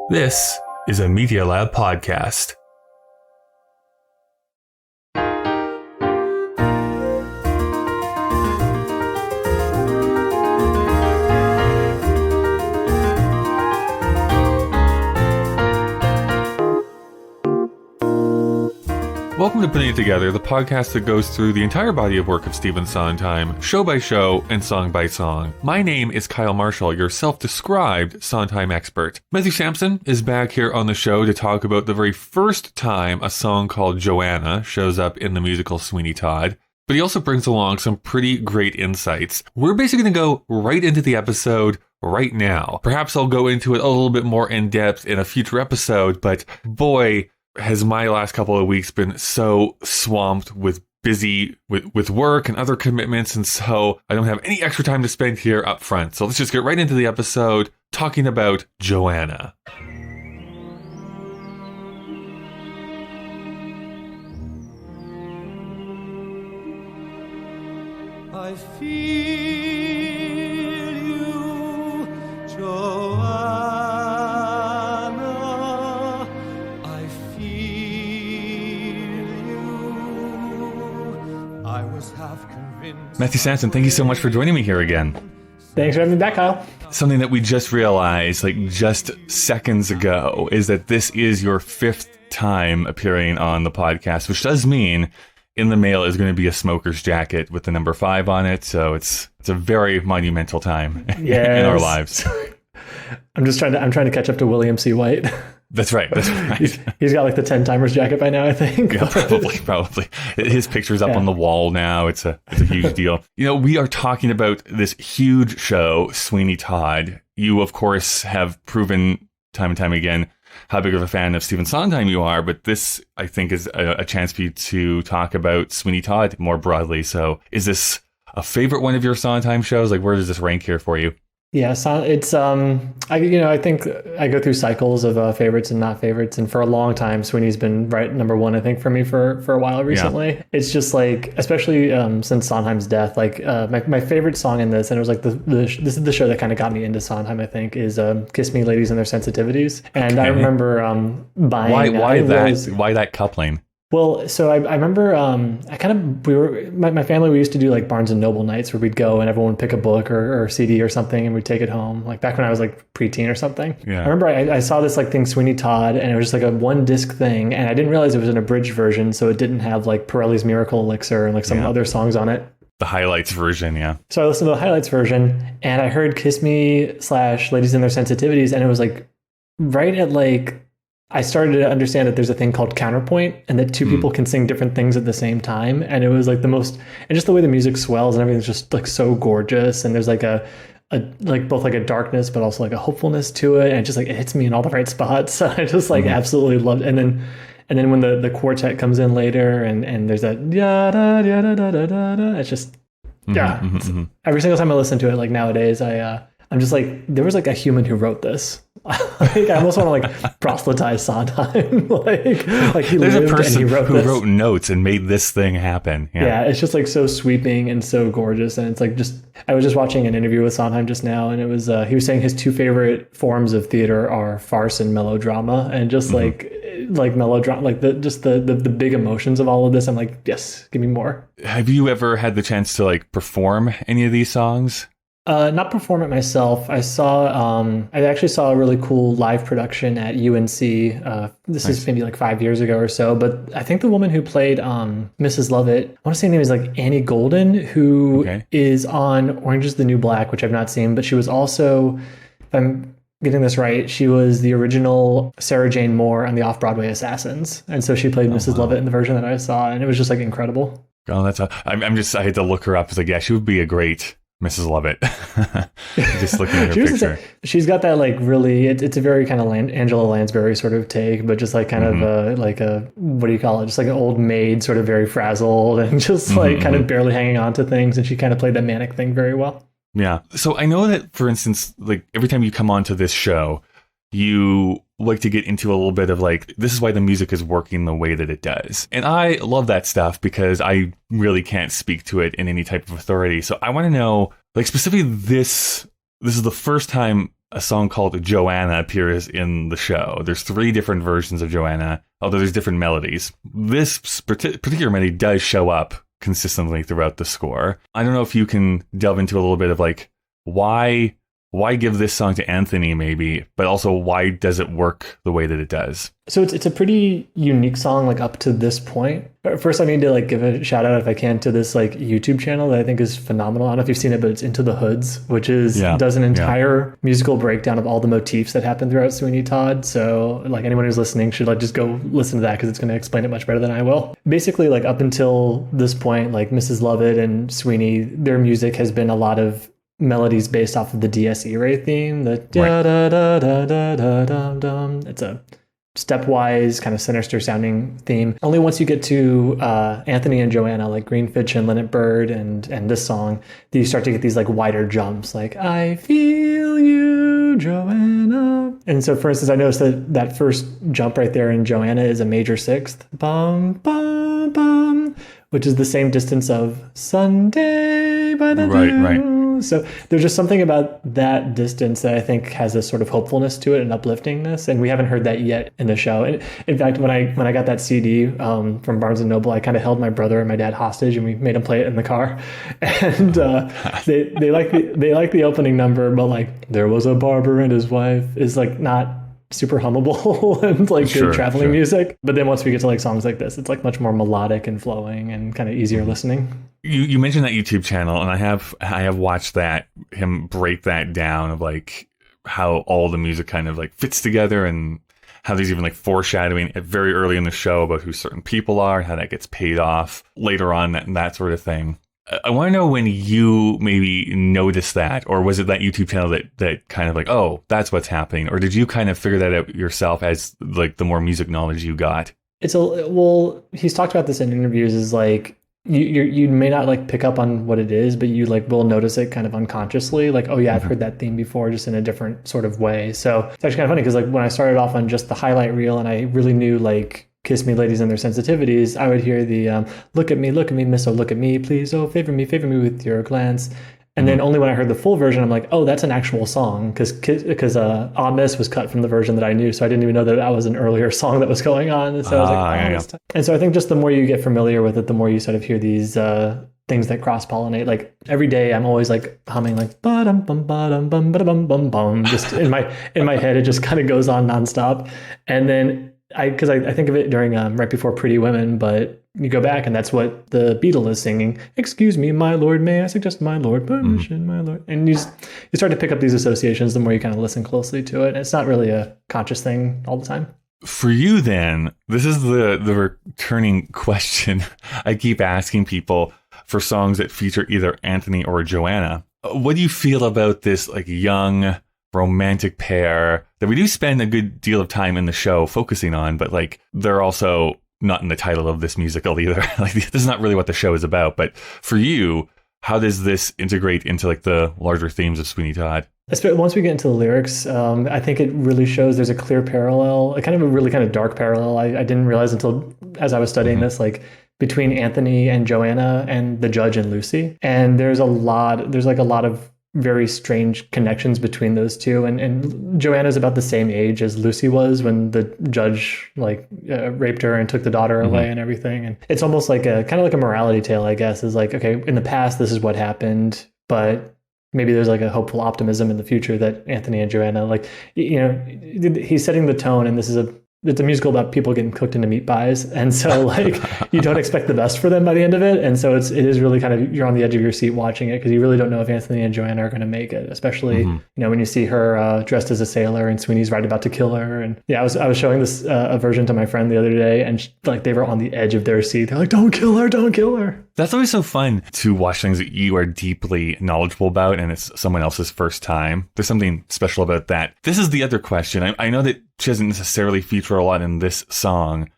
This is a Media Lab podcast. Welcome to Putting It Together, the podcast that goes through the entire body of work of Stephen Sondheim, show by show and song by song. My name is Kyle Marshall, your self-described Sondheim expert. Matthew Sampson is back here on the show to talk about the very first time a song called Johanna shows up in the musical Sweeney Todd. But he also brings along some pretty great insights. We're basically going to go right into the episode right now. Perhaps I'll go into it a little bit more in depth in a future episode, but boy, has my last couple of weeks been so swamped with with work and other commitments, and so I don't have any extra time to spend here up front. So let's just get right into the episode talking about Johanna. I feel you, Johanna. I feel you. I was half convinced. Matthew Sampson, thank you so much for joining me here again. Thanks for having me back, Kyle. Something that we just realized, just seconds ago, is that this is your fifth time appearing on the podcast, which does mean in the mail is going to be a smoker's jacket with the number 5 on it. So it's a very monumental time in our lives. I'm trying to catch up to William C. White. That's right. He's got like the 10 timers jacket by now, I think. Yeah, probably. His picture's up on the wall now. It's a huge deal. We are talking about this huge show, Sweeney Todd. You, of course, have proven time and time again how big of a fan of Stephen Sondheim you are, but this, I think, is a chance for you to talk about Sweeney Todd more broadly. So is this a favorite one of your Sondheim shows? Where does this rank here for you? Yeah, so it's I think I go through cycles of favorites and not favorites, and for a long time Sweeney's been right number 1, I think, for me for a while recently. Yeah. It's just especially since Sondheim's death, my favorite song in this, and it was this is the show that kind of got me into Sondheim, I think, is "Kiss Me, Ladies and Their Sensitivities." And I remember buying why that coupling. Well, so I remember my family, we used to do Barnes and Noble nights where we'd go and everyone would pick a book or CD or something and we'd take it home, back when I was preteen or something. Yeah. I remember I saw this thing, Sweeney Todd, and it was just a 1-disc thing, and I didn't realize it was an abridged version, so it didn't have Pirelli's Miracle Elixir and some other songs on it. The highlights version, yeah. So I listened to the highlights version and I heard Kiss Me / Ladies and Their Sensitivities, and it was right at I started to understand that there's a thing called counterpoint and that two people can sing different things at the same time. And it was the most, and just the way the music swells and everything's just so gorgeous. And there's both a darkness, but also a hopefulness to it. And it just it hits me in all the right spots. I just absolutely loved it. And then when the quartet comes in later and there's that, it's just, every single time I listen to it, nowadays, I'm just there was a human who wrote this. I almost want to proselytize Sondheim. He There's lived a person and he wrote who this. wrote notes and made this thing happen. Yeah, it's just so sweeping and so gorgeous. And it's I was just watching an interview with Sondheim just now, and it was he was saying his 2 favorite forms of theater are farce and melodrama, and just melodrama, the big emotions of all of this. I'm yes, give me more. Have you ever had the chance to perform any of these songs? Not perform it myself. I actually saw a really cool live production at UNC. This is maybe 5 years ago or so, but I think the woman who played Mrs. Lovett, I want to say her name is Annie Golden, who is on Orange is the New Black, which I've not seen, but she was also, if I'm getting this right, she was the original Sarah Jane Moore on the Off-Broadway Assassins. And so she played Mrs. Lovett in the version that I saw, and it was just incredible. Oh, I had to look her up. It's she would be a great Mrs. Lovett. Just looking at her picture. She's got that really, it's a very kind of Angela Lansbury sort of take, but just kind of a, what do you call it? Just an old maid, sort of very frazzled and just kind of barely hanging on to things. And she kind of played that manic thing very well. Yeah. So I know that, for instance, every time you come onto this show, you like to get into a little bit of this is why the music is working the way that it does. And I love that stuff because I really can't speak to it in any type of authority. So I want to know, specifically this this is the first time a song called Johanna appears in the show. There's 3 different versions of Johanna, although there's different melodies. This particular melody does show up consistently throughout the score. I don't know if you can delve into a little bit of like, why give this song to Anthony maybe, but also why does it work the way that it does? So it's a pretty unique song, like up to this point. First, I need to like give a shout out if I can to this like YouTube channel that I think is phenomenal. I don't know if you've seen it, but it's Into the Hoods, which does an entire musical breakdown of all the motifs that happen throughout Sweeney Todd. So like anyone who's listening should like just go listen to that because it's going to explain it much better than I will. Basically, like up until this point, like Mrs. Lovett and Sweeney, their music has been a lot of melodies based off of the Dies Irae theme, the da da da da da da dum dum. It's a stepwise kind of sinister sounding theme. Only once you get to Anthony and Johanna, like Greenfinch and Linnet Bird and this song, do you start to get these like wider jumps, like I feel you, Johanna. And so for instance, I noticed that first jump right there in Johanna is a major 6th, bum bum bum, which is the same distance of Sunday by the right. So there's just something about that distance that I think has a sort of hopefulness to it and upliftingness, and we haven't heard that yet in the show. And in fact, when I got that CD from Barnes and Noble, I kind of held my brother and my dad hostage, and we made them play it in the car. And they like the opening number, but like there was a barber and his wife is like not super hummable and like good traveling music. But then once we get to like songs like this, it's like much more melodic and flowing and kind of easier listening. You mentioned that YouTube channel, and I have watched him break that down of like how all the music kind of like fits together and how there's even like foreshadowing very early in the show about who certain people are and how that gets paid off later on and that sort of thing. I want to know when you maybe noticed that, or was it that YouTube channel that kind of like, oh, that's what's happening, or did you kind of figure that out yourself as like the more music knowledge you got? He's talked about this in interviews, is like you may not like pick up on what it is, but you like will notice it kind of unconsciously, like, oh yeah, I've heard that theme before, just in a different sort of way. So it's actually kind of funny because like when I started off on just the highlight reel and I really knew like Kiss Me Ladies and Their Sensitivities, I would hear the look at me, miss, oh look at me, please, oh favor me with your glance. And then only when I heard the full version, I'm like, oh, that's an actual song, because Ah Miss was cut from the version that I knew, so I didn't even know that was an earlier song that was going on. And so I was like, oh, And so I think just the more you get familiar with it, the more you sort of hear these things that cross-pollinate. Like every day, I'm always like humming like ba-dum bum ba-dum bum ba-dum bum bum. Just in my head, it just kind of goes on nonstop. And then I think of it during right before Pretty Women, but you go back and that's what the Beatle is singing. Excuse me, my lord, may I suggest my lord, permission, my lord. And you start to pick up these associations the more you kind of listen closely to it. And it's not really a conscious thing all the time. For you then, this is the returning question I keep asking people for songs that feature either Anthony or Johanna. What do you feel about this like young romantic pair that we do spend a good deal of time in the show focusing on, but like they're also not in the title of this musical either. Like this is not really what the show is about. But for you, how does this integrate into like the larger themes of Sweeney Todd? Once we get into the lyrics, I think it really shows there's a clear parallel, a really kind of dark parallel. I didn't realize until as I was studying this, like between Anthony and Johanna and the judge and Lucy. And there's a lot of very strange connections between those two, and Johanna's about the same age as Lucy was when the judge like raped her and took the daughter away and everything. And it's almost like a kind of like a morality tale, I guess, is like, okay, in the past this is what happened, but maybe there's like a hopeful optimism in the future that Anthony and Johanna, like, you know, he's setting the tone, and it's a musical about people getting cooked into meat pies. And so like you don't expect the best for them by the end of it. And so it is really kind of, you're on the edge of your seat watching it because you really don't know if Anthony and Johanna are going to make it, especially, you know, when you see her dressed as a sailor and Sweeney's right about to kill her. And yeah, I was showing this a version to my friend the other day, and like they were on the edge of their seat. They're like, don't kill her. That's always so fun to watch things that you are deeply knowledgeable about and it's someone else's first time. There's something special about that. This is the other question. I know that she doesn't necessarily feature a lot in this song.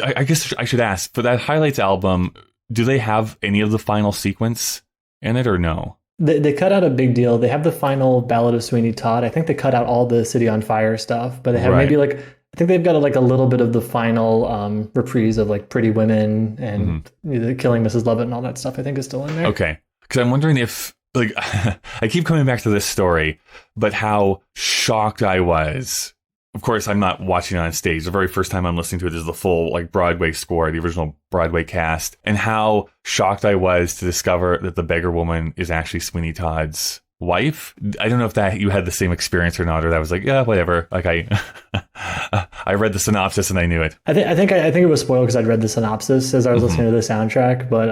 I guess I should ask, for that Highlights album, do they have any of the final sequence in it or no? They cut out a big deal. They have the final Ballad of Sweeney Todd. I think they cut out all the City on Fire stuff, but they have maybe like, I think they've got like a little bit of the final reprise of like Pretty Women and the Killing Mrs. Lovett and all that stuff, I think is still in there. Okay. Because I'm wondering if like, I keep coming back to this story, but how shocked I was. Of course, I'm not watching it on stage. The very first time I'm listening to it is the full like Broadway score, the original Broadway cast, and how shocked I was to discover that the beggar woman is actually Sweeney Todd's wife. I don't know if that you had the same experience or not, or that was like, yeah, whatever. Like I read the synopsis and I knew it. I think it was spoiled because I'd read the synopsis as I was listening to the soundtrack. But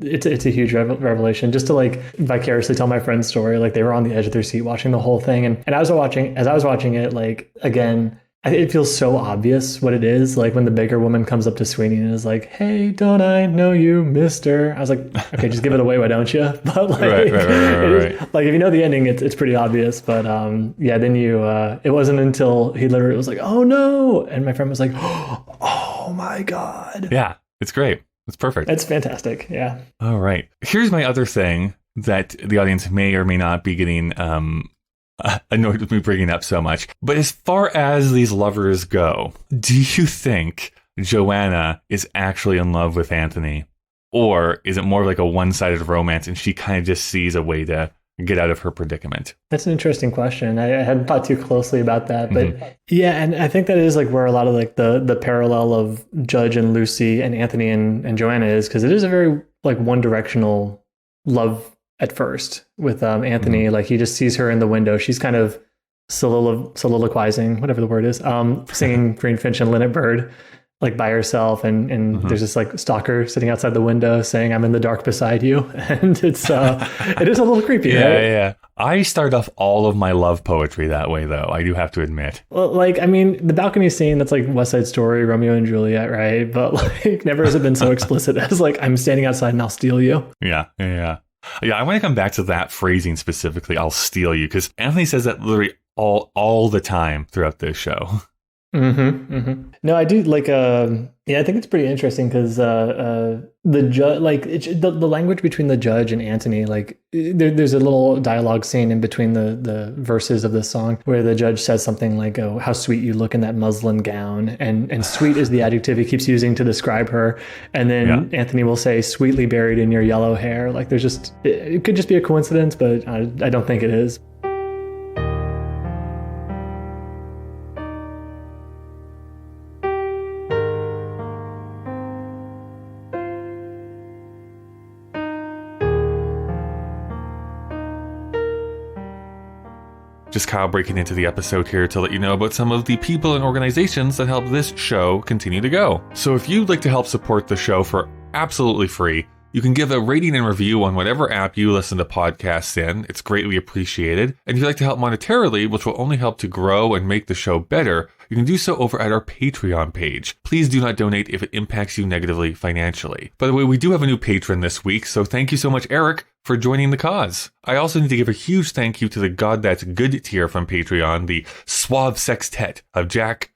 it's a huge revelation just to like vicariously tell my friend's story. Like they were on the edge of their seat watching the whole thing, and as I was watching it, like again, it feels so obvious what it is. Like when the beggar woman comes up to Sweeney and is like, "Hey, don't I know you, Mister?" I was like, "Okay, just give it away, why don't you?" But like, right. Like if you know the ending, it's pretty obvious. But yeah, then it wasn't until he literally was like, "Oh no," and my friend was like, "Oh my god." Yeah, it's great. It's perfect. It's fantastic. Yeah. All right. Here's my other thing that the audience may or may not be getting annoyed with me bringing up so much. But as far as these lovers go, do you think Johanna is actually in love with Anthony? Or is it more like a one-sided romance and she kind of just sees a way to get out of her predicament? That's an interesting question. I hadn't thought too closely about that. But yeah, and I think that is like where a lot of like the parallel of Judge and Lucy and Anthony and Johanna is, because it is a very like one-directional love at first with Anthony. Like he just sees her in the window. She's kind of soliloquizing, whatever the word is, singing Greenfinch and Linnet Bird like by herself, and there's this like stalker sitting outside the window saying, "I'm in the dark beside you," and it is a little creepy. Yeah, right? Yeah. I start off all of my love poetry that way, though. I do have to admit. Well, like I mean, the balcony scene, that's like West Side Story, Romeo and Juliet, right? But like, never has it been so explicit as like, "I'm standing outside and I'll steal you." Yeah. I want to come back to that phrasing specifically. "I'll steal you," because Anthony says that literally all the time throughout this show. No, I do like. Yeah, I think it's pretty interesting because the judge, like the language between the judge and Anthony, like there's a little dialogue scene in between the verses of the song where the judge says something like, "Oh, how sweet you look in that muslin gown," and sweet is the adjective he keeps using to describe her, and then Anthony will say, "Sweetly buried in your yellow hair." Like there's just it could just be a coincidence, but I don't think it is. Just Kyle breaking into the episode here to let you know about some of the people and organizations that help this show continue to go. So if you'd like to help support the show for absolutely free, you can give a rating and review on whatever app you listen to podcasts in. It's greatly appreciated. And if you'd like to help monetarily, which will only help to grow and make the show better, you can do so over at our Patreon page. Please do not donate if it impacts you negatively financially. By the way, we do have a new patron this week, so thank you so much, Eric, for joining the cause. I also need to give a huge thank you to the God That's Good tier from Patreon, the Suave Sextet of Jack,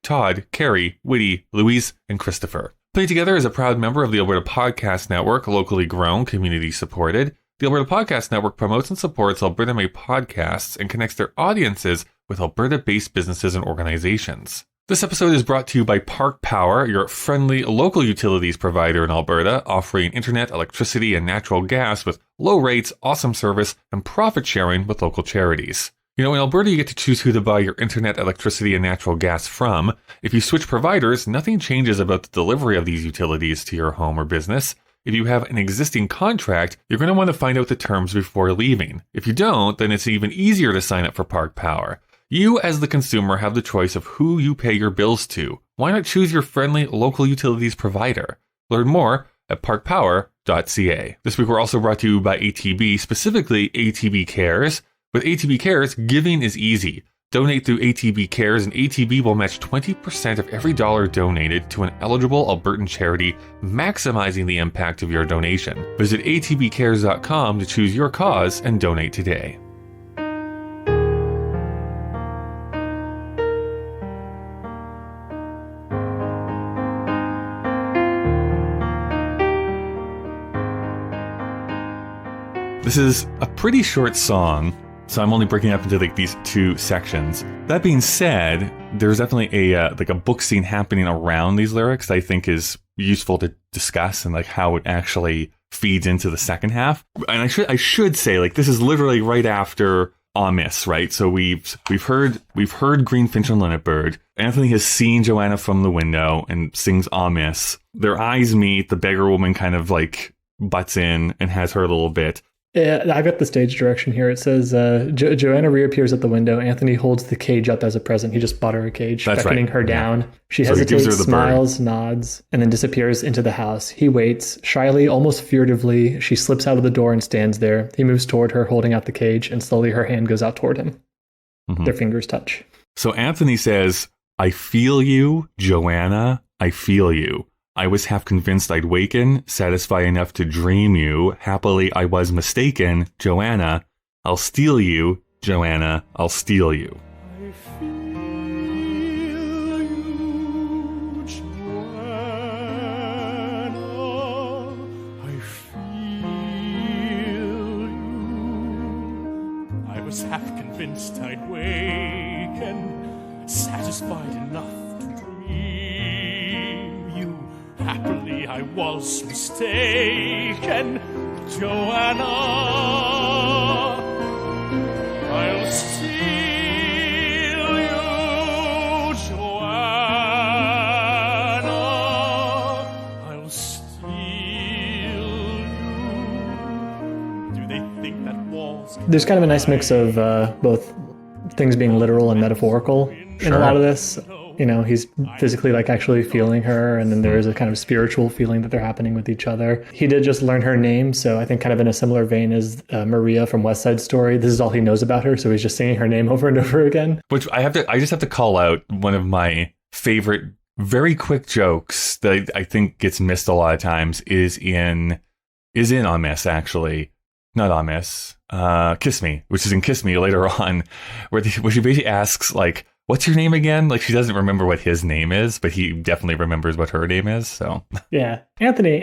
Todd, Carrie, Whitty, Louise, and Christopher. Play Together is a proud member of the Alberta Podcast Network, locally grown, community supported. The Alberta Podcast Network promotes and supports Alberta-made podcasts and connects their audiences with Alberta-based businesses and organizations. This episode is brought to you by Park Power, your friendly local utilities provider in Alberta, offering internet, electricity, and natural gas with low rates, awesome service, and profit sharing with local charities. You know, in Alberta, you get to choose who to buy your internet, electricity, and natural gas from. If you switch providers, nothing changes about the delivery of these utilities to your home or business. If you have an existing contract, you're going to want to find out the terms before leaving. If you don't, then it's even easier to sign up for Park Power. You, as the consumer, have the choice of who you pay your bills to. Why not choose your friendly local utilities provider? Learn more at parkpower.ca. This week, we're also brought to you by ATB, specifically ATB Cares. With ATB Cares, giving is easy. Donate through ATB Cares and ATB will match 20% of every dollar donated to an eligible Albertan charity, maximizing the impact of your donation. Visit atbcares.com to choose your cause and donate today. This is a pretty short song, so I'm only breaking it up into like these two sections. That being said, there's definitely a book scene happening around these lyrics that I think is useful to discuss, and like how it actually feeds into the second half. And I should say, like, this is literally right after Miss, right? So we've heard Greenfinch and Linnetbird. Anthony has seen Johanna from the window and sings Miss. Their eyes meet. The beggar woman kind of like butts in and has her a little bit. Yeah, I've got the stage direction here. It says Johanna reappears at the window. Anthony holds the cage up as a present. He just bought her a cage, beckoning her down. She hesitates, smiles, nods, and then disappears into the house. He waits. Shyly, almost furtively, she slips out of the door and stands there. He moves toward her, holding out the cage, and slowly her hand goes out toward him. Mm-hmm. Their fingers touch. So Anthony says, I feel you, Johanna, I feel you. I was half convinced I'd waken, satisfied enough to dream you. Happily, I was mistaken. Johanna, I'll steal you. Johanna, I'll steal you. I feel you, Johanna. I feel you. I was half convinced I'd waken, satisfied enough to dream you. Happily, I was mistaken, Johanna. I'll steal you, Johanna. I'll steal you. Do they think that walls? There's kind of a nice mix of both things being literal and metaphorical in a lot of this. You know, he's physically like actually feeling her, and then there is a kind of spiritual feeling that they're happening with each other. He did just learn her name, so I think kind of in a similar vein as Maria from West Side Story. This is all he knows about her, so he's just singing her name over and over again. Which I just have to call out one of my favorite, very quick jokes that I think gets missed a lot of times is in Miss, actually. Not Miss. Kiss Me, which is in Kiss Me later on, where she basically asks, like, what's your name again? Like, she doesn't remember what his name is, but he definitely remembers what her name is. So yeah, Anthony.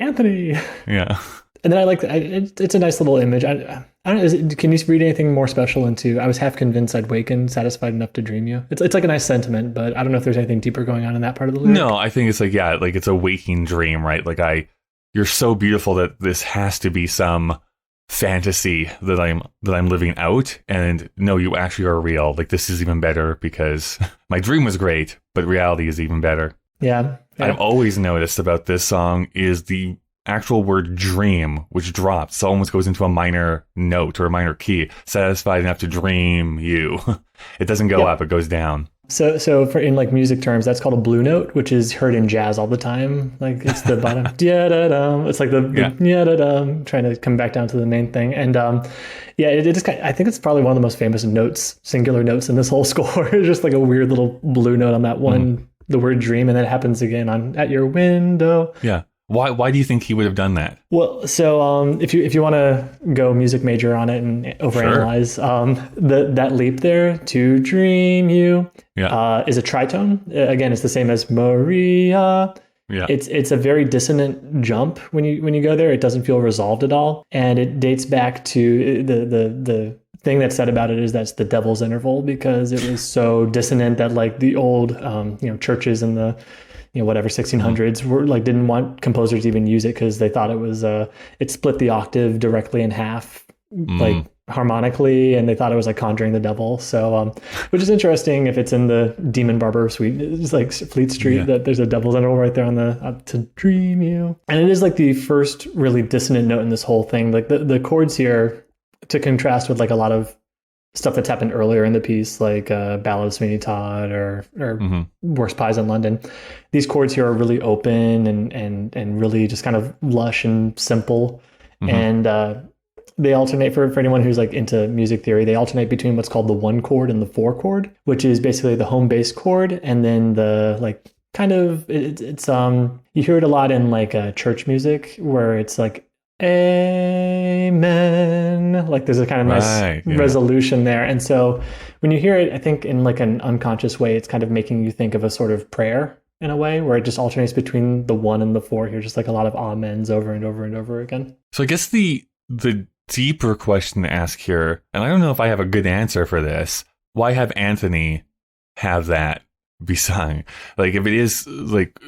Yeah. And then I like it's a nice little image. I don't know. Can you read anything more special into? I was half convinced I'd waken, satisfied enough to dream you. It's like a nice sentiment, but I don't know if there's anything deeper going on in that part of the lyric. No, I think it's like, yeah, like it's a waking dream, right? Like you're so beautiful that this has to be some fantasy that I'm living out, and no, you actually are real. Like, this is even better because my dream was great, but reality is even better. Yeah. I've always noticed about this song is the actual word dream, which drops. So almost goes into a minor note or a minor key. Satisfied enough to dream you. It doesn't go up, it goes down. So for in like music terms, that's called a blue note, which is heard in jazz all the time. Like it's the bottom, da-da-dum. It's like the da-da-dum, trying to come back down to the main thing. And it just I think it's probably one of the most famous notes, singular notes in this whole score. It's just like a weird little blue note on that one, the word dream, and then it happens again on at your window. Yeah. Why do you think he would have done that? Well, so if you want to go music major on it and overanalyze, that leap there, to dream you, is a tritone. Again, it's the same as Maria. Yeah. It's a very dissonant jump when you go there. It doesn't feel resolved at all, and it dates back to the thing that's said about it is that's the devil's interval, because it was so dissonant that like the old churches in the 1600s were like didn't want composers to even use it because they thought it was it split the octave directly in half like harmonically, and they thought it was like conjuring the devil. So which is interesting if it's in the Demon Barber suite. It's like Fleet Street that there's a devil's interval right there on the to dream you, and it is like the first really dissonant note in this whole thing. Like the chords here, to contrast with like a lot of stuff that's happened earlier in the piece, like Ballad of Sweeney Todd or Worst Pies in London. These chords here are really open and really just kind of lush and simple. And they alternate, for anyone who's like into music theory, they alternate between what's called the 1 chord and the 4 chord, which is basically the home bass chord. And then the like kind of, it's you hear it a lot in like church music where it's like, amen, like there's a kind of nice resolution there. And so when you hear it, I think in like an unconscious way, it's kind of making you think of a sort of prayer in a way where it just alternates between the 1 and the 4 here, just like a lot of amens over and over and over again. So I guess the deeper question to ask here, and I don't know if I have a good answer for this, why have Anthony have that be sung? Like if it is like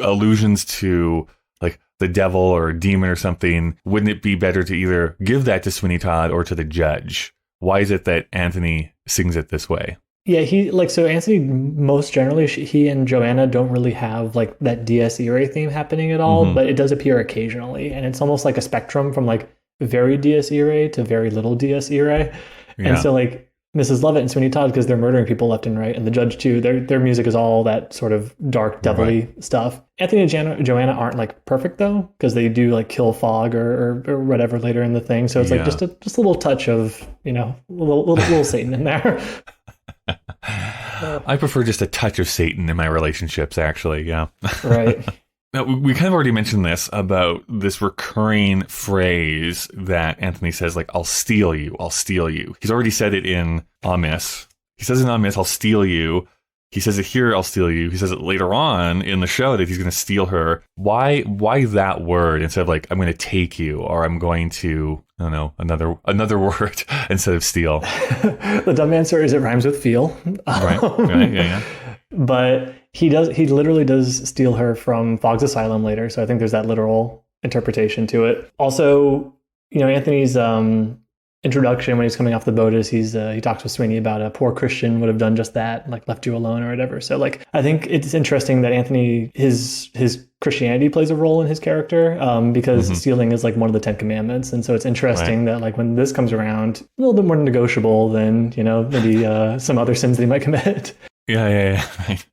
allusions to like the devil or a demon or something, wouldn't it be better to either give that to Sweeney Todd or to the judge? Why is it that Anthony sings it this way? Yeah, so Anthony, most generally, he and Johanna don't really have like that Dies Irae theme happening at all, but it does appear occasionally. And it's almost like a spectrum from like very Dies Irae to very little Dies Irae. And so like Mrs. Lovett and Sweeney Todd, because they're murdering people left and right, and the judge too, their music is all that sort of dark, devilly stuff. Anthony and Johanna aren't like perfect though, because they do like kill Fogg or whatever later in the thing. So it's like just a little touch of, little Satan in there. I prefer just a touch of Satan in my relationships, actually. Yeah. Right. Now, we kind of already mentioned this about this recurring phrase that Anthony says, like, I'll steal you, I'll steal you. He's already said it in Amis. He says in Amis, I'll steal you. He says it here, I'll steal you. He says it later on in the show that he's going to steal her. Why that word instead of like, I'm going to take you, or I'm going to, I don't know, another word instead of steal? The dumb answer is it rhymes with feel. Right, yeah. But he literally does steal her from Fogg's asylum later. So I think there's that literal interpretation to it. Also, Anthony's introduction when he's coming off the boat is he talks with Sweeney about a poor Christian would have done just that, like left you alone or whatever. So like I think it's interesting that Anthony his Christianity plays a role in his character because stealing is like one of the 10 commandments, and so it's interesting that like when this comes around, a little bit more negotiable than maybe some other sins that he might commit. Yeah. Right.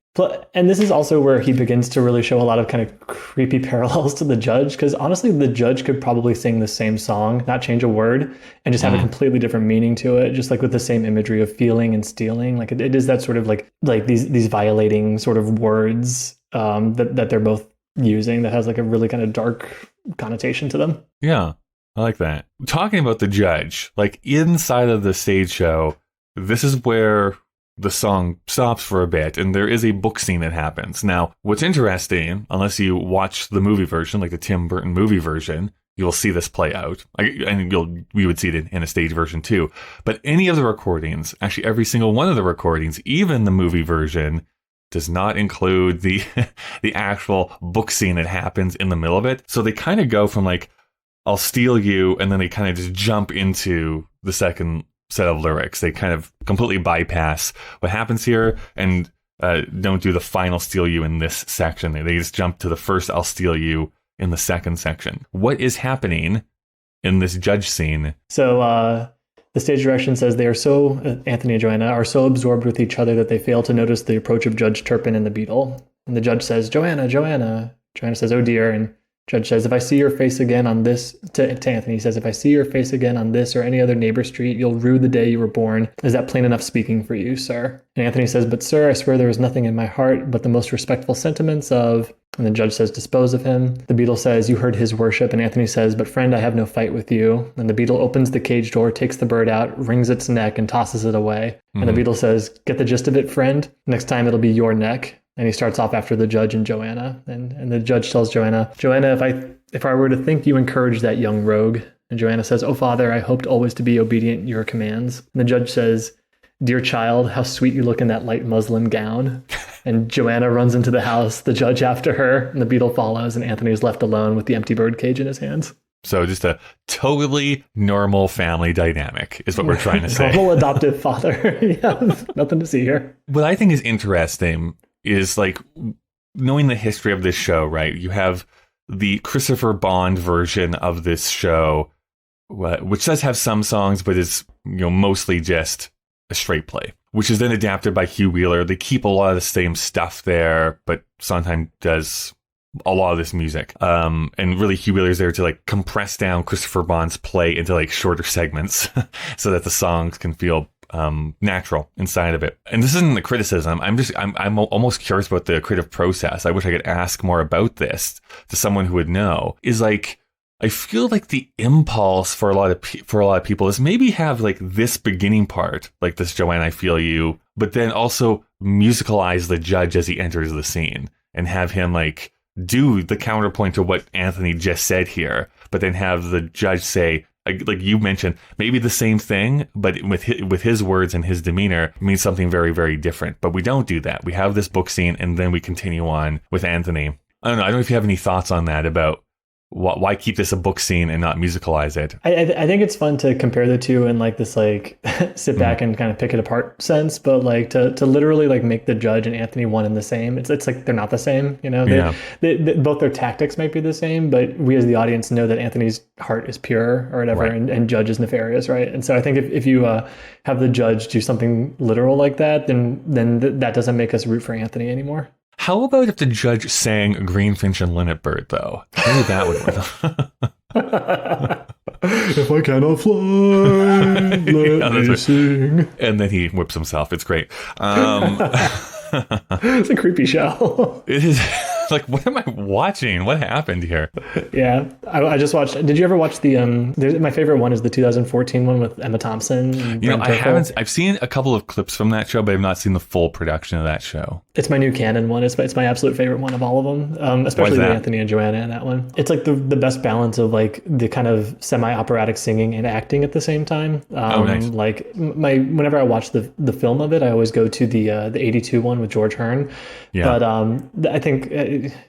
And this is also where he begins to really show a lot of kind of creepy parallels to the judge, because honestly, the judge could probably sing the same song, not change a word, and just have a completely different meaning to it, just like with the same imagery of feeling and stealing. Like it is that sort of like these violating sort of words that they're both using that has like a really kind of dark connotation to them. Yeah, I like that. Talking about the judge, like inside of the stage show, this is where the song stops for a bit, and there is a book scene that happens. Now, what's interesting, unless you watch the movie version, like the Tim Burton movie version, you'll see this play out. And we would see it in a stage version too. But any of the recordings, actually every single one of the recordings, even the movie version, does not include the actual book scene that happens in the middle of it. So they kind of go from like, I'll steal you, and then they kind of just jump into the second set of lyrics. They kind of completely bypass what happens here and don't do the final steal you in this section. They just jump to the first I'll steal you in the second section. What is happening in this judge scene? So the stage direction says they are so, Anthony and Johanna are so absorbed with each other that they fail to notice the approach of Judge Turpin and the beetle. And the judge says, Johanna. Johanna says, oh dear. And Judge says, if I see your face again on this, to Anthony, he says, if I see your face again on this or any other neighbor street, you'll rue the day you were born. Is that plain enough speaking for you, sir? And Anthony says, but sir, I swear there is nothing in my heart but the most respectful sentiments of... And the judge says, dispose of him. The beetle says, you heard his worship. And Anthony says, but friend, I have no fight with you. And the beetle opens the cage door, takes the bird out, wrings its neck, and tosses it away. And the beetle says, get the gist of it, friend? Next time it'll be your neck. And he starts off after the judge and Johanna. And the judge tells Johanna, if I were to think you encouraged that young rogue. And Johanna says, oh, Father, I hoped always to be obedient to your commands. And the judge says, dear child, how sweet you look in that light muslin gown. And Johanna runs into the house, the judge after her, and the beetle follows, and Anthony is left alone with the empty bird cage in his hands. So just a totally normal family dynamic is what we're trying to say. Normal adoptive father. Yeah, nothing to see here. What I think is interesting is like knowing the history of this show, right? You have the Christopher Bond version of this show, which does have some songs, but is mostly just a straight play, which is then adapted by Hugh Wheeler. They keep a lot of the same stuff there, but Sondheim does a lot of this music. And really Hugh Wheeler's there to like compress down Christopher Bond's play into like shorter segments so that the songs can feel natural inside of it. And this isn't a criticism. I'm almost curious about the creative process. I wish I could ask more about this to someone who would know. Is like, I feel like the impulse for a lot of people is maybe have like this beginning part, like this Joanne, I feel you, but then also musicalize the judge as he enters the scene and have him like do the counterpoint to what Anthony just said here, but then have the judge say, like you mentioned, maybe the same thing, but with his words and his demeanor means something very, very different. But we don't do that. We have this book scene and then we continue on with Anthony. I don't know if you have any thoughts on that about why keep this a book scene and not musicalize it? I think it's fun to compare the two in like this like sit back and kind of pick it apart sense, but like to literally like make the judge and Anthony one and the same. It's like they're not the same, you know. They, both their tactics might be the same, but we as the audience know that Anthony's heart is pure or whatever, and Judge is nefarious, right? And so I think if you have the judge do something literal like that, then that doesn't make us root for Anthony anymore. How about if the judge sang Greenfinch and Linnet Bird, though? Maybe that would work. If I cannot fly, let me sing. And then he whips himself. It's great. It's a creepy show. It is. Like, what am I watching? What happened here? Yeah, I just watched. Did you ever watch the? My favorite one is the 2014 one with Emma Thompson. You know, I haven't. I've seen a couple of clips from that show, but I've not seen the full production of that show. It's my new canon one. It's my absolute favorite one of all of them. Especially the Anthony and Johanna in that one. It's like the best balance of like the kind of semi-operatic singing and acting at the same time. Nice. Like whenever I watch the film of it, I always go to the 82 one with George Hearn. Yeah. But I think.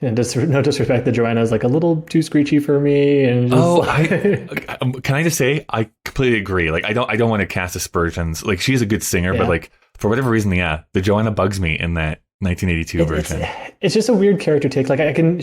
No disrespect, the Johanna is like a little too screechy for me. And just can I just say I completely agree. Like I don't want to cast aspersions. Like she's a good singer, but like for whatever reason, the Johanna bugs me in that 1982 version. It's just a weird character take. Like I think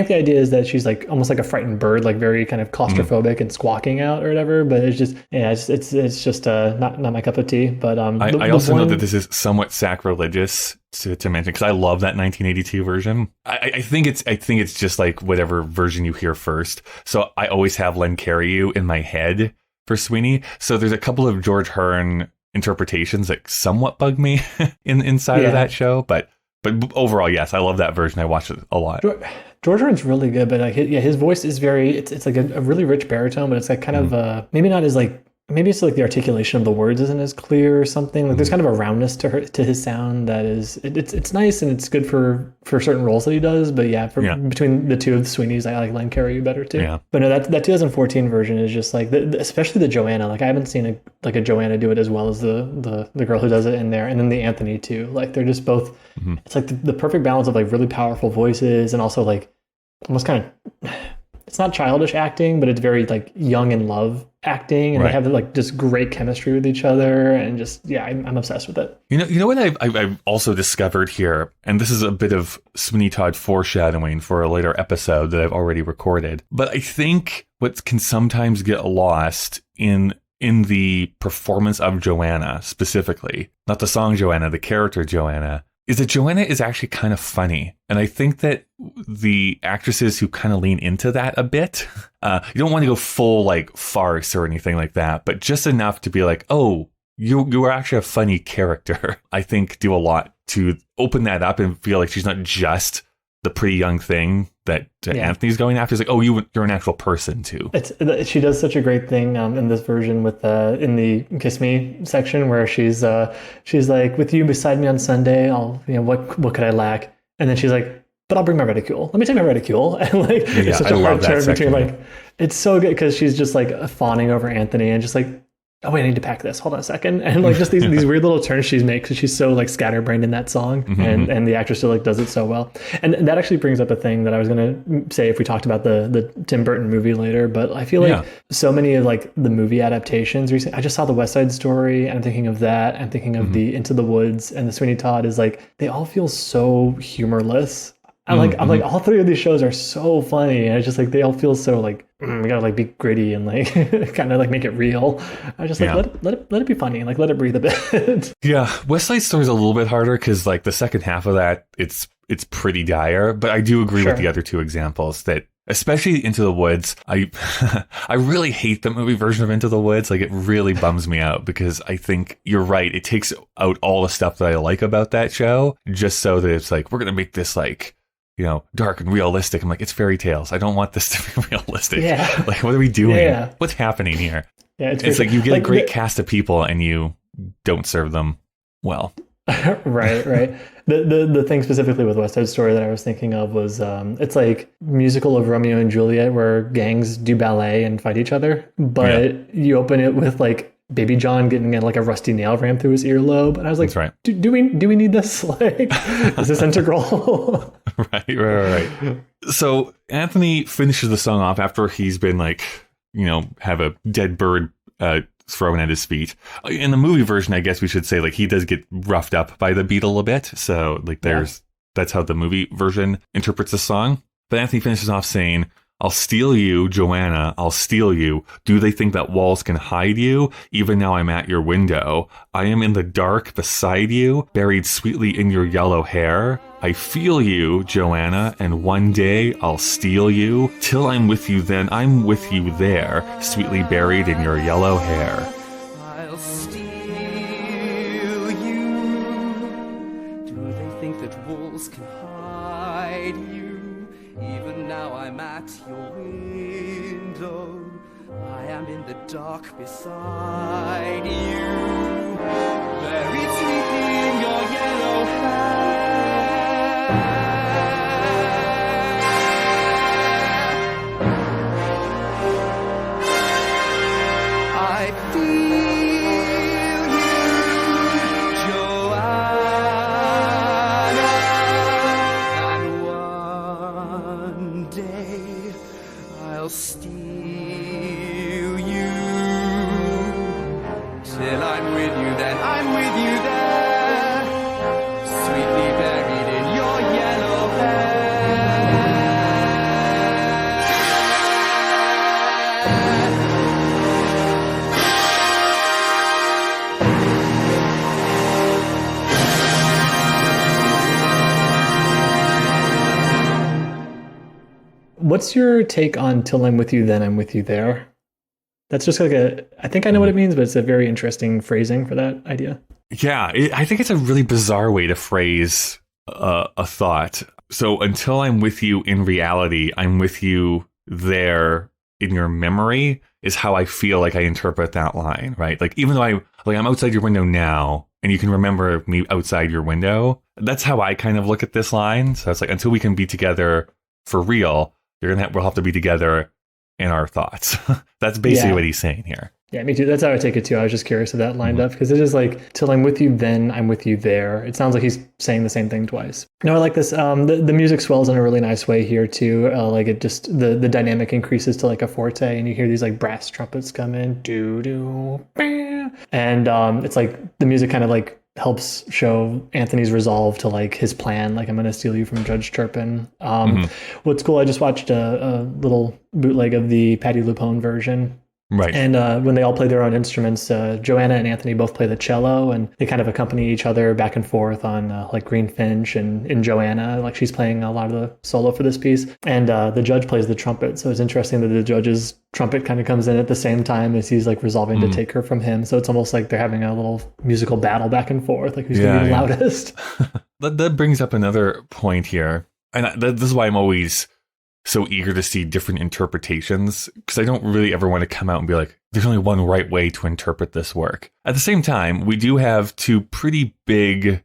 the idea is that she's like almost like a frightened bird, like very kind of claustrophobic and squawking out or whatever. But it's just it's just not my cup of tea. But I also know that this is somewhat sacrilegious to mention because I love that 1982 version. I think it's just like whatever version you hear first. So I always have Len Cariou in my head for Sweeney. So there's a couple of George Hearn interpretations that somewhat bug me inside of that show, but overall, yes, I love that version. I watch it a lot. George Hearn's really good, but his voice is very. It's like a really rich baritone, but it's like kind of maybe not as like. Maybe it's like the articulation of the words isn't as clear or something. Like there's kind of a roundness to his sound that is it's nice and it's good for certain roles that he does. But between the two of the Sweeneys, I like Len Cariou better too. Yeah. But no, that 2014 version is just like especially the Johanna. Like I haven't seen a Johanna do it as well as the girl who does it in there, and then the Anthony too. Like they're just both. It's like the perfect balance of like really powerful voices and also like almost kind of. It's not childish acting, but it's very like young in love acting, and they have like just great chemistry with each other, and just I'm obsessed with it. You know what I've also discovered here, and this is a bit of Sweeney Todd foreshadowing for a later episode that I've already recorded. But I think what can sometimes get lost in the performance of Johanna specifically, not the song Johanna, the character Johanna, is that Johanna is actually kind of funny. And I think that the actresses who kind of lean into that a bit, you don't want to go full like farce or anything like that, but just enough to be like, oh, you are actually a funny character, I think do a lot to open that up and feel like she's not just the pretty young thing that Anthony's going after. It's like, oh, you're an actual person too. She does such a great thing in this version with in the Kiss Me section where she's like, with you beside me on Sunday, I'll what could I lack? And then she's like, but I'll bring my reticule. Let me take my reticule. And like it's such a hard turn between like it's so good because she's just like fawning over Anthony and just like, oh wait, I need to pack this. Hold on a second. And like just these weird little turns she makes because she's so like scatterbrained in that song, and the actress still like does it so well. And that actually brings up a thing that I was gonna say if we talked about the Tim Burton movie later. But I feel like so many of like the movie adaptations recently. I just saw the West Side Story, and I'm thinking of that. I'm thinking of the Into the Woods and the Sweeney Todd. Is like they all feel so humorless. I'm like all three of these shows are so funny, and it's just like they all feel so like we gotta like be gritty and like kind of like make it real. I just like let it be funny, like let it breathe a bit. Yeah, West Side Story is a little bit harder because like the second half of that it's pretty dire. But I do agree with the other two examples that. Especially Into the Woods, I really hate the movie version of Into the Woods. Like it really bums me out because I think you're right. It takes out all the stuff that I like about that show just so that it's like we're gonna make this like. Dark and realistic. I'm like, it's fairy tales. I don't want this to be realistic. Yeah. Like, what are we doing? Yeah. What's happening here? Yeah, it's like you get like a great cast of people and you don't serve them well. Right. The thing specifically with West Side Story that I was thinking of was it's like musical of Romeo and Juliet where gangs do ballet and fight each other, but you open it with like Baby John getting like a rusty nail rammed through his earlobe, and I was like, do we need this? Like, is this integral? Right. So Anthony finishes the song off after he's been like, have a dead bird thrown at his feet. In the movie version, I guess we should say like he does get roughed up by the beetle a bit. So like that's how the movie version interprets the song. But Anthony finishes off saying, I'll steal you, Johanna, I'll steal you. Do they think that walls can hide you? Even now I'm at your window. I am in the dark beside you, buried sweetly in your yellow hair. I feel you, Johanna, and one day I'll steal you. Till I'm with you then, I'm with you there, sweetly buried in your yellow hair. I'll steal you. Do they think that walls can hide you? Even now I'm at your window. I am in the dark beside you, buried sweetly in your yellow hair. I feel you, Johanna, and one day I'll steal you. Till I'm with you, then I'm with you there, sweetly buried in your yellow hair. What's your take on "Till I'm with you, then I'm with you there"? That's just like I think I know what it means, but it's a very interesting phrasing for that idea. Yeah, I think it's a really bizarre way to phrase a thought. So until I'm with you in reality, I'm with you there in your memory is how I feel like I interpret that line, right? Like even though I'm outside your window now and you can remember me outside your window, that's how I kind of look at this line. So it's like until we can be together for real, we'll have to be together in our thoughts. That's basically what he's saying here. Yeah, me too. That's how I take it too. I was just curious if that lined up because it is like, till I'm with you, then I'm with you there. It sounds like he's saying the same thing twice. No, I like this. The music swells in a really nice way here too. Like it just, the dynamic increases to like a forte and you hear these like brass trumpets come in. Doo doo. And it's like the music kind of like helps show Anthony's resolve to like his plan. Like I'm going to steal you from Judge Turpin. What's cool, I just watched a little bootleg of the Patti LuPone version. Right. And when they all play their own instruments, Johanna and Anthony both play the cello and they kind of accompany each other back and forth on like Greenfinch and in Johanna, like she's playing a lot of the solo for this piece. And the judge plays the trumpet. So it's interesting that the judge's trumpet kind of comes in at the same time as he's like resolving to take her from him. So it's almost like they're having a little musical battle back and forth, like who's going to be the loudest. That brings up another point here. And this is why I'm always so eager to see different interpretations, because I don't really ever want to come out and be like, there's only one right way to interpret this work. At the same time, we do have two pretty big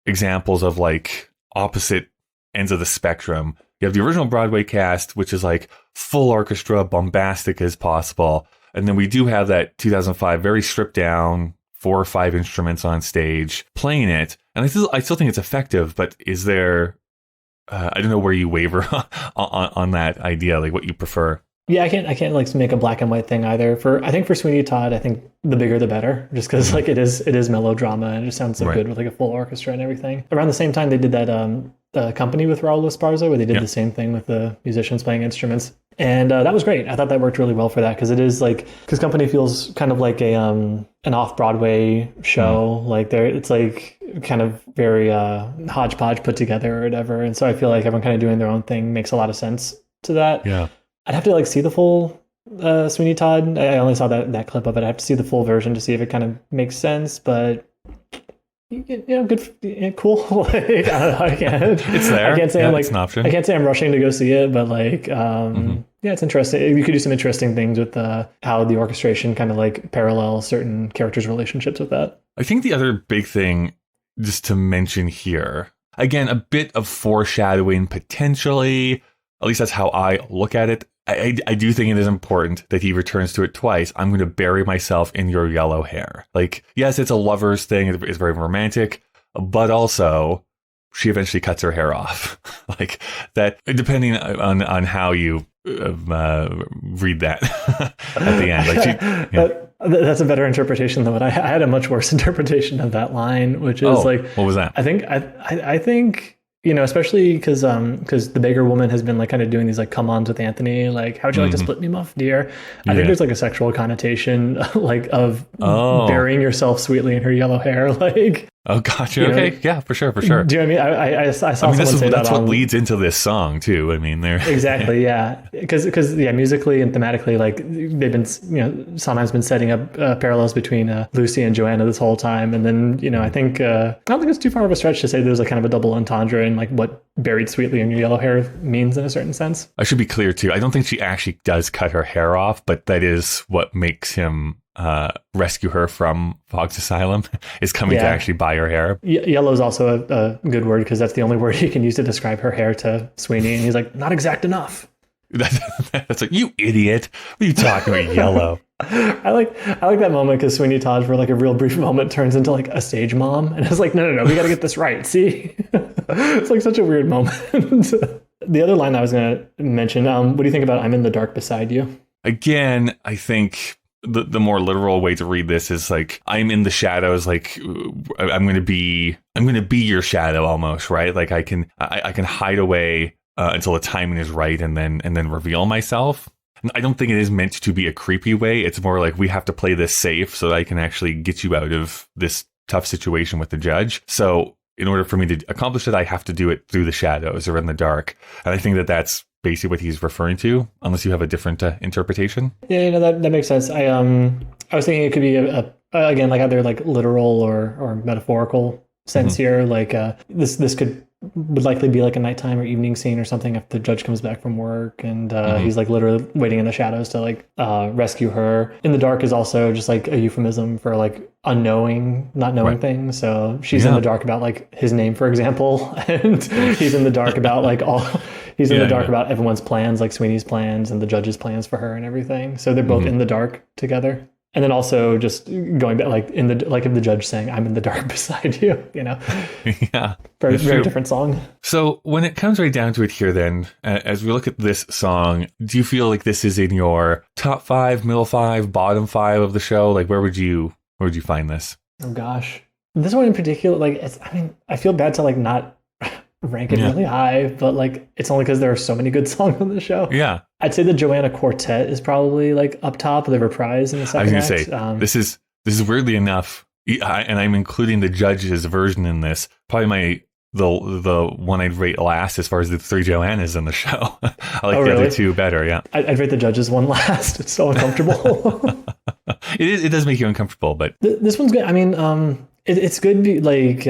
examples of like opposite ends of the spectrum. You have the original Broadway cast, which is like full orchestra, bombastic as possible. And then we do have that 2005, very stripped down, 4 or 5 instruments on stage playing it. And I still think it's effective, but is there... I don't know where you waver on that idea, like what you prefer. Yeah, I can't like make a black and white thing either. I think for Sweeney Todd, I think the bigger the better, just because like it is melodrama and it just sounds so good with like a full orchestra and everything. Around the same time, they did that company with Raul Esparza, where they did the same thing with the musicians playing instruments. And that was great. I thought that worked really well for that because it is like, because Company feels kind of like an off-Broadway show. Like it's like kind of very hodgepodge put together or whatever. And so I feel like everyone kind of doing their own thing makes a lot of sense to that. Yeah. I'd have to like see the full Sweeney Todd. I only saw that clip of it. I have to see the full version to see if it kind of makes sense, but good, cool. Like, I don't know, I can't. It's there. I can't say it's an option. I can't say I'm rushing to go see it, but like, it's interesting. You could do some interesting things with how the orchestration kind of like parallels certain characters' relationships with that. I think the other big thing, just to mention here, again, a bit of foreshadowing potentially. At least that's how I look at it. I do think it is important that he returns to it twice. I'm going to bury myself in your yellow hair. Like, yes, it's a lover's thing. It's very romantic, but also she eventually cuts her hair off. Like that, depending on how you read that at the end. Like that's a better interpretation than what I had. A much worse interpretation of that line, which is like, what was that? I think, you know, especially because the bigger woman has been like kind of doing these like come-ons with Anthony, like, how'd you like to split me muff, dear? I think there's like a sexual connotation like of burying yourself sweetly in her yellow hair, like. Oh, gotcha. Okay, yeah, for sure. Do you know what I mean? I saw someone say that's what leads into this song too. I mean, they're exactly, yeah, because musically and thematically, like they've been, you know, Sondheim's been setting up parallels between Lucy and Johanna this whole time, and then, you know, I don't think it's too far of a stretch to say there's a kind of a double entendre in like what buried sweetly in your yellow hair means in a certain sense. I should be clear too. I don't think she actually does cut her hair off, but that is what makes him rescue her from Fogg's Asylum, is coming to actually buy her hair. Yellow is also a good word because that's the only word he can use to describe her hair to Sweeney, and he's like, not exact enough. That's like, you idiot. What are you talking about, yellow? I like that moment because Sweeney Todd, for like a real brief moment, turns into like a stage mom, and it's like, no, we got to get this right. See, it's like such a weird moment. The other line I was going to mention, what do you think about "I'm in the dark beside you"? Again, I think the more literal way to read this is like, I'm in the shadows, like I'm going to be your shadow almost, right? Like I can hide away until the timing is right, and then reveal myself. I don't think it is meant to be a creepy way. It's more like, we have to play this safe so that I can actually get you out of this tough situation with the judge. So in order for me to accomplish it, I have to do it through the shadows or in the dark. And I think that that's basically what he's referring to, unless you have a different interpretation. Yeah, that makes sense. I was thinking it could be again, like either like literal or metaphorical sense here. Like this would likely be like a nighttime or evening scene or something if the judge comes back from work, and he's like literally waiting in the shadows to like rescue her. In the dark is also just like a euphemism for like not knowing things. So she's in the dark about like his name, for example, and he's in the dark about like he's in the dark about everyone's plans, like Sweeney's plans and the judge's plans for her and everything. So they're both in the dark together. And then also just going back, like if the judge saying, "I'm in the dark beside you," you know? Yeah. Very different song. So when it comes right down to it here, then, as we look at this song, do you feel like this is in your top 5, middle 5, bottom 5 of the show? Like, where would you find this? Oh gosh. This one in particular, like, I feel bad to like not rank it really high, but like it's only because there are so many good songs on the show. Yeah. I'd say the Johanna Quartet is probably like up top of the reprise in the second act. I was going to say, this is weirdly enough, and I'm including the judge's version in this, probably the one I'd rate last as far as the 3 Johannas in the show. I like the other 2 better, yeah. I'd rate the judge's one last. It's so uncomfortable. It does make you uncomfortable, but this one's good. I mean, it's good. Like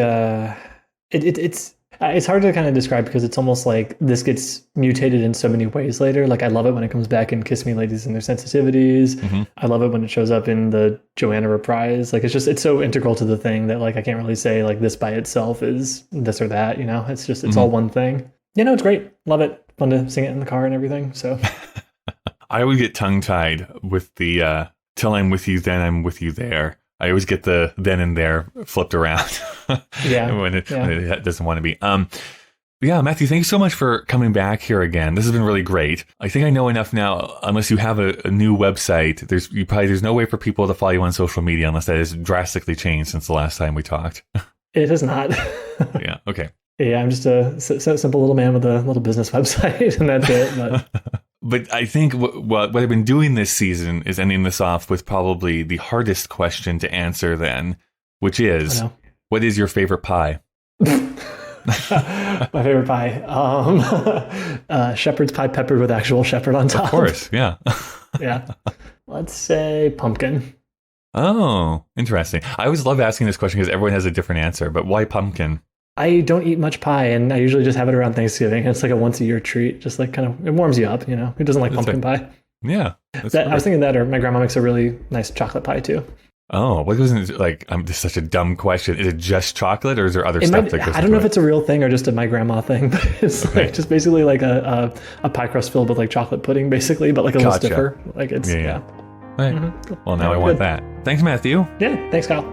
it's hard to kind of describe because it's almost like this gets mutated in so many ways later. Like I love it when it comes back in "Kiss Me, Ladies and Their Sensitivities." I love it when it shows up in the Johanna reprise. Like it's so integral to the thing that like I can't really say like this by itself is this or that. You know, it's just it's all one thing. You know, it's great. Love it. Fun to sing it in the car and everything. So I always get tongue tied with the "Till I'm with you, then I'm with you there." I always get the then and there flipped around when it doesn't want to be. Yeah, Matthew, thank you so much for coming back here again. This has been really great. I think I know enough now, unless you have a new website, there's no way for people to follow you on social media unless that has drastically changed since the last time we talked. It has not. Yeah, okay. Yeah, I'm just a simple little man with a little business website, and that's it. But But I think what I've been doing this season is ending this off with probably the hardest question to answer then, which is, what is your favorite pie? My favorite pie? Shepherd's pie peppered with actual shepherd on top. Of course, yeah. Yeah. Let's say pumpkin. Oh, interesting. I always love asking this question because everyone has a different answer, but why pumpkin? I don't eat much pie, and I usually just have it around Thanksgiving. It's like a once-a-year treat, just like kind of, it warms you up, you know? Who doesn't like pumpkin pie? Yeah. I was thinking that, or my grandma makes a really nice chocolate pie, too. Oh, what wasn't like? This is such a dumb question. Is it just chocolate, or is there other stuff that goes? I don't know if it's a real thing or just a my grandma thing, but it's like just basically like a pie crust filled with like chocolate pudding, basically, but like a little stiffer. Like it's yeah. Right. Well, now I want that. Thanks, Matthew. Yeah. Thanks, Kyle.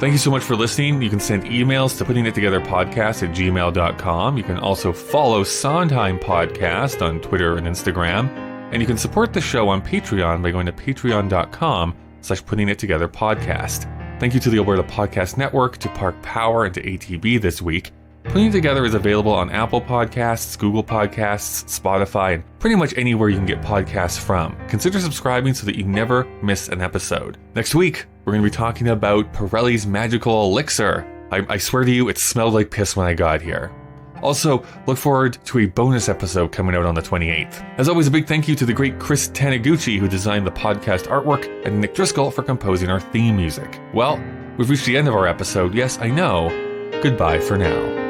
Thank you so much for listening. You can send emails to puttingittogetherpodcast@gmail.com. You can also follow Sondheim Podcast on Twitter and Instagram. And you can support the show on Patreon by going to patreon.com/puttingittogetherpodcast. Thank you to the Alberta Podcast Network, to Park Power, and to ATB this week. Putting It Together is available on Apple Podcasts, Google Podcasts, Spotify, and pretty much anywhere you can get podcasts from. Consider subscribing so that you never miss an episode. Next week, we're going to be talking about Pirelli's magical elixir. I swear to you, it smelled like piss when I got here. Also, look forward to a bonus episode coming out on the 28th. As always, a big thank you to the great Chris Taniguchi, who designed the podcast artwork, and Nick Driscoll for composing our theme music. Well, we've reached the end of our episode. Yes, I know. Goodbye for now.